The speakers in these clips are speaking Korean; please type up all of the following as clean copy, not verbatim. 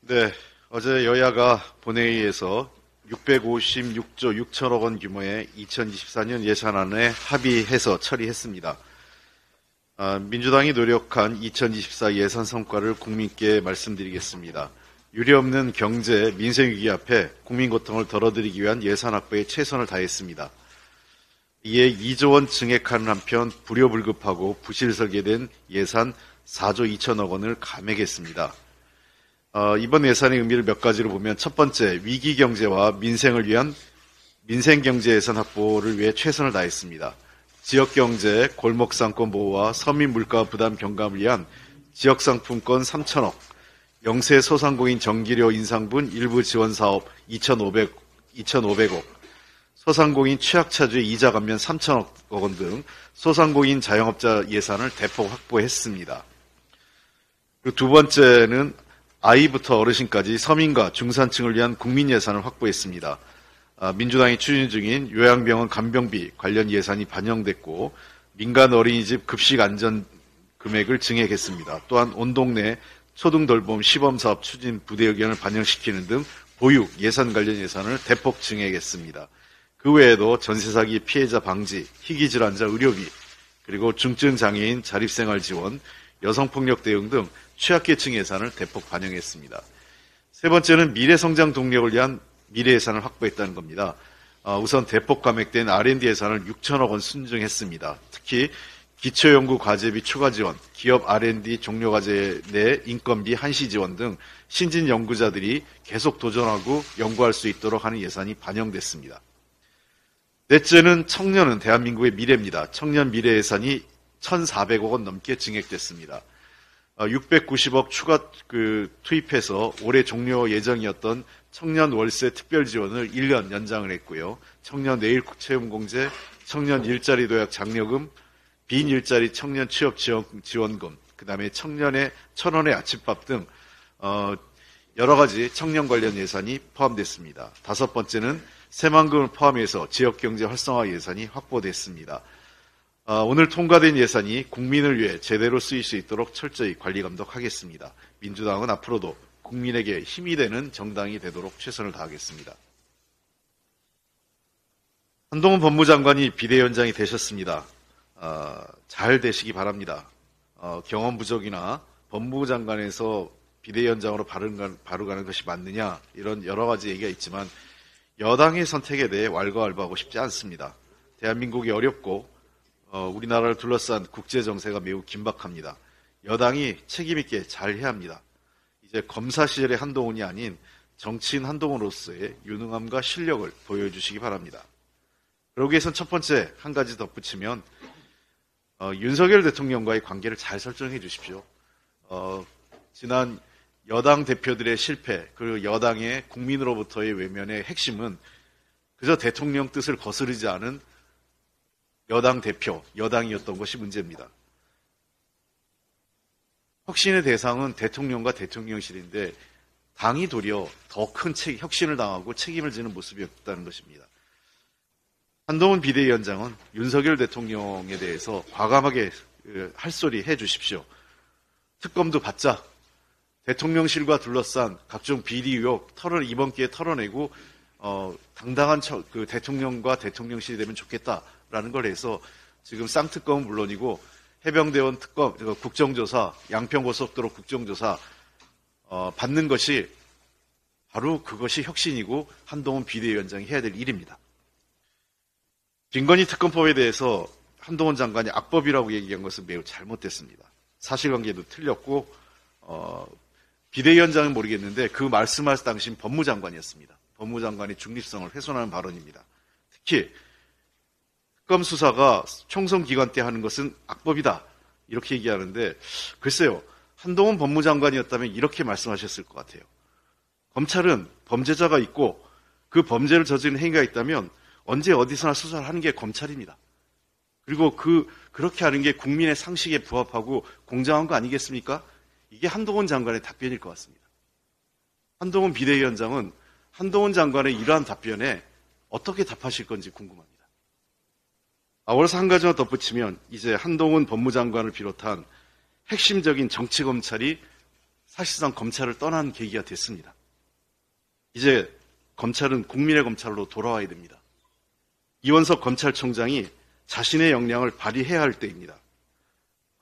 네, 어제 여야가 본회의에서 656조 6천억 원 규모의 2024년 예산안에 합의해서 처리했습니다. 민주당이 노력한 2024 예산 성과를 국민께 말씀드리겠습니다. 유례없는 경제, 민생 위기 앞에 국민 고통을 덜어드리기 위한 예산 확보에 최선을 다했습니다. 이에 2조 원 증액하는 한편 불효불급하고 부실 설계된 예산 4조 2천억 원을 감액했습니다. 이번 예산의 의미를 몇 가지로 보면 첫 번째, 위기 경제와 민생을 위한 민생 경제 예산 확보를 위해 최선을 다했습니다. 지역 경제, 골목 상권 보호와 서민 물가 부담 경감을 위한 지역 상품권 3천억, 영세 소상공인 전기료 인상분 일부 지원 사업 2,500억, 소상공인 취약차주의 이자 감면 3천억 원 등 소상공인 자영업자 예산을 대폭 확보했습니다. 그리고 두 번째는 아이부터 어르신까지 서민과 중산층을 위한 국민 예산을 확보했습니다. 민주당이 추진 중인 요양병원 간병비 관련 예산이 반영됐고 민간 어린이집 급식 안전 금액을 증액했습니다. 또한 온 동네 초등돌봄 시범사업 추진 부대 의견을 반영시키는 등 보육 예산 관련 예산을 대폭 증액했습니다. 그 외에도 전세사기 피해자 방지, 희귀질환자 의료비, 그리고 중증장애인 자립생활 지원, 여성폭력 대응 등 취약계층 예산을 대폭 반영했습니다. 세 번째는 미래성장 동력을 위한 미래 예산을 확보했다는 겁니다. 우선 대폭 감액된 R&D 예산을 6천억 원 순증했습니다. 특히 기초연구과제비 추가 지원, 기업 R&D 종료과제 내 인건비 한시 지원 등 신진 연구자들이 계속 도전하고 연구할 수 있도록 하는 예산이 반영됐습니다. 넷째는 청년은 대한민국의 미래입니다. 청년 미래 예산이 1,400억 원 넘게 증액됐습니다. 690억 추가 투입해서 올해 종료 예정이었던 청년 월세 특별 지원을 1년 연장을 했고요. 청년 내일 채용공제, 청년 일자리 도약 장려금, 빈 일자리 청년 취업 지원금, 그 다음에 청년의 1,000원의 아침밥 등 여러 가지 청년 관련 예산이 포함됐습니다. 다섯 번째는 새만금을 포함해서 지역경제 활성화 예산이 확보됐습니다. 오늘 통과된 예산이 국민을 위해 제대로 쓰일 수 있도록 철저히 관리 감독하겠습니다. 민주당은 앞으로도 국민에게 힘이 되는 정당이 되도록 최선을 다하겠습니다. 한동훈 법무장관이 비대위원장이 되셨습니다. 잘 되시기 바랍니다. 경험 부족이나 법무부 장관에서 비대위원장으로 바로 가는 것이 맞느냐 이런 여러 가지 얘기가 있지만 여당의 선택에 대해 왈가왈부하고 싶지 않습니다. 대한민국이 어렵고 우리나라를 둘러싼 국제 정세가 매우 긴박합니다. 여당이 책임 있게 잘 해야 합니다. 이제 검사 시절의 한동훈이 아닌 정치인 한동훈으로서의 유능함과 실력을 보여주시기 바랍니다. 그러기 위해선 첫 번째 한 가지 덧붙이면 윤석열 대통령과의 관계를 잘 설정해 주십시오. 지난 여당 대표들의 실패, 그리고 여당의 국민으로부터의 외면의 핵심은 그저 대통령 뜻을 거스르지 않은 여당 대표, 여당이었던 것이 문제입니다. 혁신의 대상은 대통령과 대통령실인데 당이 도리어 더 큰 혁신을 당하고 책임을 지는 모습이었다는 것입니다. 한동훈 비대위원장은 윤석열 대통령에 대해서 과감하게 할 소리 해 주십시오. 특검도 받자. 대통령실과 둘러싼 각종 비리 의혹 이번 기회에 털어내고 당당한 대통령과 대통령실이 되면 좋겠다라는 걸 해서 지금 쌍특검은 물론이고 해병대원 특검, 국정조사, 양평고속도로 국정조사 받는 것이 바로 그것이 혁신이고 한동훈 비대위원장이 해야 될 일입니다. 김건희 특검법에 대해서 한동훈 장관이 악법이라고 얘기한 것은 매우 잘못됐습니다. 사실관계도 틀렸고 비대위원장은 모르겠는데 그 말씀할 당시 법무장관이었습니다. 법무장관의 중립성을 훼손하는 발언입니다. 특히 특검 수사가 총선 기간 때 하는 것은 악법이다 이렇게 얘기하는데 글쎄요. 한동훈 법무장관이었다면 이렇게 말씀하셨을 것 같아요. 검찰은 범죄자가 있고 그 범죄를 저지른 행위가 있다면 언제 어디서나 수사를 하는 게 검찰입니다. 그리고 그렇게 하는 게 국민의 상식에 부합하고 공정한 거 아니겠습니까? 이게 한동훈 장관의 답변일 것 같습니다. 한동훈 비대위원장은 한동훈 장관의 이러한 답변에 어떻게 답하실 건지 궁금합니다. 아울러서 한 가지만 덧붙이면 이제 한동훈 법무장관을 비롯한 핵심적인 정치검찰이 사실상 검찰을 떠난 계기가 됐습니다. 이제 검찰은 국민의 검찰로 돌아와야 됩니다. 이원석 검찰총장이 자신의 역량을 발휘해야 할 때입니다.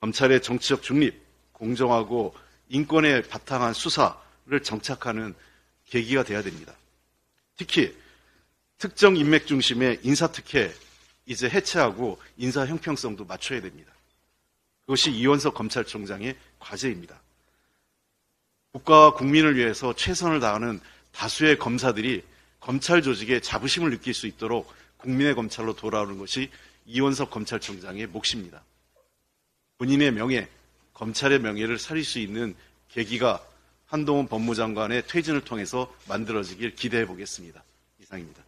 검찰의 정치적 중립, 공정하고 인권에 바탕한 수사를 정착하는 계기가 돼야 됩니다. 특히 특정 인맥 중심의 인사특혜 이제 해체하고 인사 형평성도 맞춰야 됩니다. 그것이 이원석 검찰총장의 과제입니다. 국가와 국민을 위해서 최선을 다하는 다수의 검사들이 검찰 조직에 자부심을 느낄 수 있도록 국민의 검찰로 돌아오는 것이 이원석 검찰총장의 몫입니다. 본인의 명예, 검찰의 명예를 살릴 수 있는 계기가 한동훈 법무장관의 퇴진을 통해서 만들어지길 기대해 보겠습니다. 이상입니다.